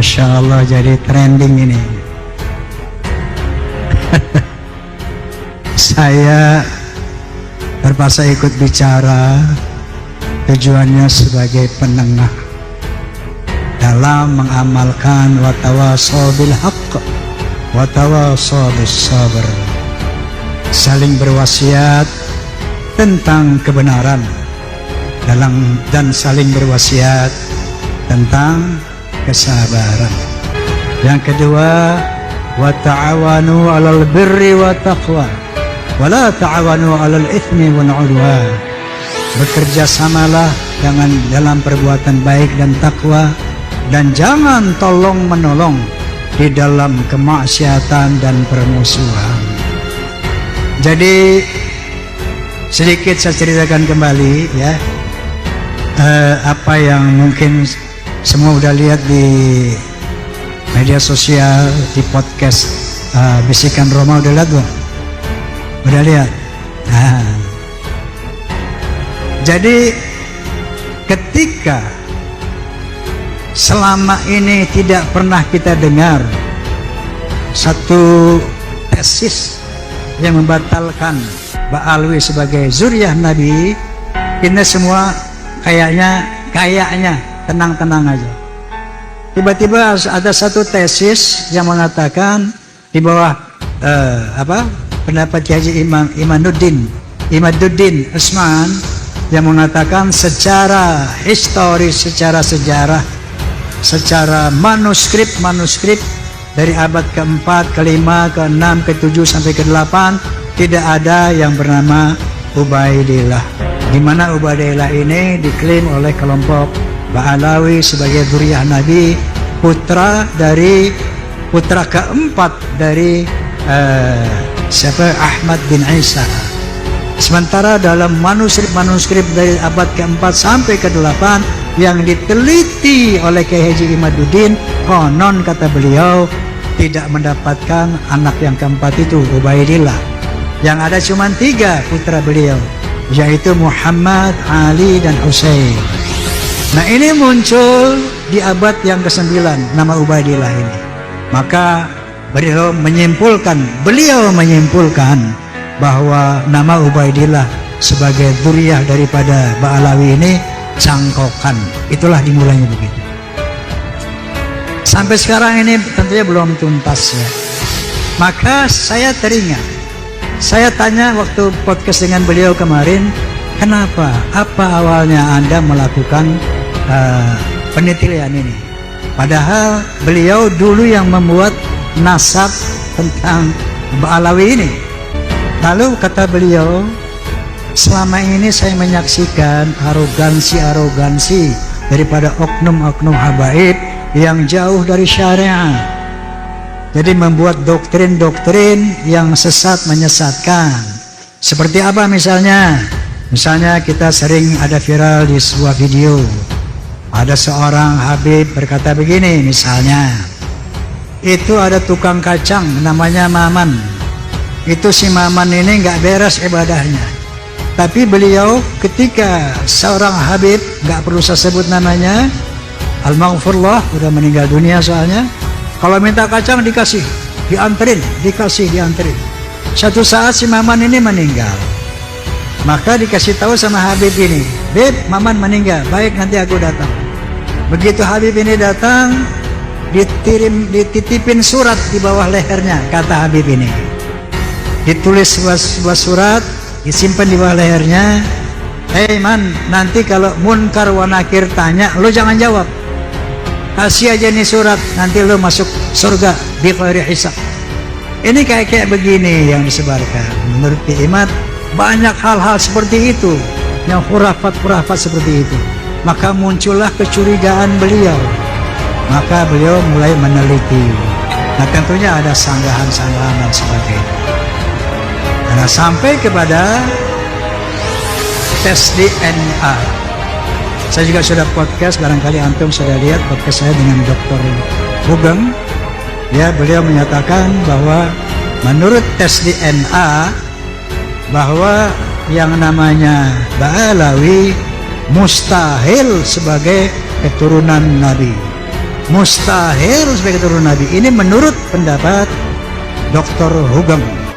Masya Allah, jadi trending ini. Saya terpaksa ikut bicara, tujuannya sebagai penengah dalam mengamalkan watawasau bil haqq watawasau bis sabr, saling berwasiat tentang kebenaran dan saling berwasiat tentang kesabaran. Yang kedua, wa ta'awanu 'alal birri wa taqwa wa la ta'awanu 'alal itsmi wal 'udwan. Bekerja samalah dalam perbuatan baik dan takwa, dan jangan tolong menolong di dalam kemaksiatan dan permusuhan. Jadi sedikit saya ceritakan kembali ya, apa yang mungkin semua udah lihat di media sosial, di podcast Bisikan Roma, udah lihat belum? Udah lihat? Nah, jadi ketika selama ini tidak pernah kita dengar satu tesis yang membatalkan Ba'alwi sebagai zuriyah Nabi, kita semua kayaknya tenang-tenang aja. Tiba-tiba ada satu tesis yang mengatakan di bawah pendapat Haji Imaduddin Usman, yang mengatakan secara historis, secara sejarah, secara manuskrip dari abad keempat, kelima, keenam, ketujuh sampai ke-8 tidak ada yang bernama Ubaidillah, di mana Ubaidillah ini diklaim oleh kelompok Ba'alawi sebagai zuriyah Nabi, putra keempat dari Ahmad bin Isa. Sementara dalam manuskrip dari abad keempat sampai ke-8 yang diteliti oleh Kiai Haji Imaduddin, konon kata beliau tidak mendapatkan anak yang keempat itu, Ubaidillah. Yang ada cuma 3 putra beliau, yaitu Muhammad, Ali, dan Husain. Nah, ini muncul di abad yang ke-9 nama Ubaidillah ini. Maka beliau menyimpulkan bahwa nama Ubaidillah sebagai dzurriyyah daripada Ba'alawi ini cangkokan. Itulah dimulainya begitu. Sampai sekarang ini tentunya belum tuntas ya. Maka saya teringat, saya tanya waktu podcast dengan beliau kemarin, kenapa? Apa awalnya Anda melakukan penelitian ini? Padahal beliau dulu yang membuat nasab tentang Ba'alawi ini. Lalu kata beliau, selama ini saya menyaksikan arogansi daripada oknum-oknum habaib yang jauh dari syariat. Jadi membuat doktrin-doktrin yang sesat, menyesatkan. Seperti apa misalnya? Misalnya kita sering ada viral di sebuah video, ada seorang habib berkata begini misalnya, itu ada tukang kacang namanya Maman. Itu si Maman ini nggak beres ibadahnya. Tapi beliau ketika seorang habib, nggak perlu saya sebut namanya, al-maghfurullah, udah meninggal dunia soalnya, kalau minta kacang dikasih, dianterin. Satu saat si Maman ini meninggal, maka dikasih tahu sama habib ini, Bib, Maman meninggal, baik nanti aku datang. Begitu habib ini datang, dititipin surat di bawah lehernya, kata habib ini. Ditulis sebuah surat, disimpan di bawah lehernya. Hei man, nanti kalau Munkar wa Nakir tanya, lo jangan jawab, kasih aja nih surat, nanti lo masuk surga bi ghairi hisab. Ini kayak begini yang disebarkan. Menurut Ki Imad, banyak hal-hal seperti itu, yang khurafat seperti itu. Maka muncullah kecurigaan beliau. Maka beliau mulai meneliti. Nah, tentunya ada sanggahan-sanggahan dan sebagainya. Karena sampai kepada tes DNA. Saya juga sudah podcast, barangkali antum sudah lihat podcast saya dengan Dr. Hugeng. Ya, beliau menyatakan bahwa menurut tes DNA bahwa yang namanya Ba'alawi mustahil sebagai keturunan Nabi. mustahil sebagai keturunan Nabi. Ini menurut pendapat Dr. Hugeng.